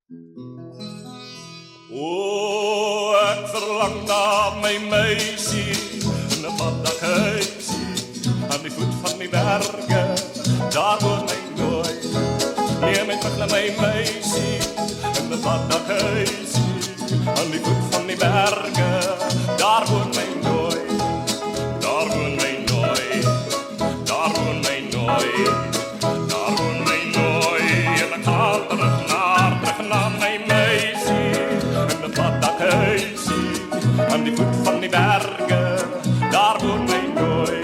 O, ek verlang na my meisie, in 'n paddakhuisie, aan die voet van die berge, daar woon my nooi. Neem my terug na my meisie, in 'n paddakhuisie, aan die voet van die berge, daar woon my nooi. Daar woon my nooi, daar woon my nooi, daar woon my nooi, en ek haal terug na my meisie, in 'n paddakhuisie, aan die voet van die berge, daar woon my nooi.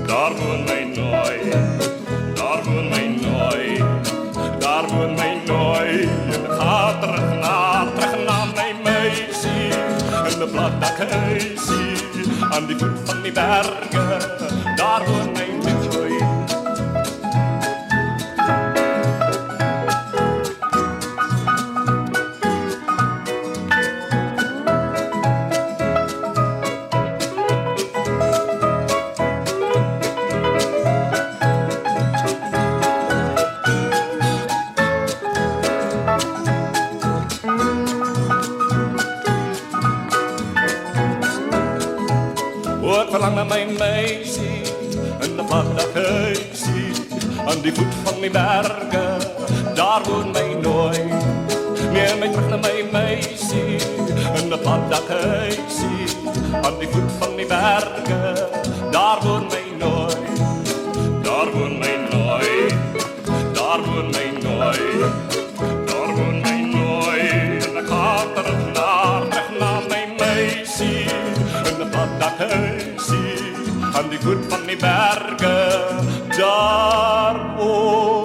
Daar woon my nooi, daar woon my nooi, daar woon my nooi, en ek ga terug na my meisie, in 'n paddakhuisie, aan die voet van die berge, daar woon my nooi. O, ek verlang na my meisie, in 'n paddakhuisie, aan die voet van die berge, daar woon my nooi. Neem my terug na my meisie, in 'n paddakhuisie, aan die voet van die berge, daar woon my nooi. Daar woon my nooi, daar woon my nooi, daar woon my nooi, en ek ga terug na my meisie, in 'n paddakhuisie, aan die voet van die berge, daar woon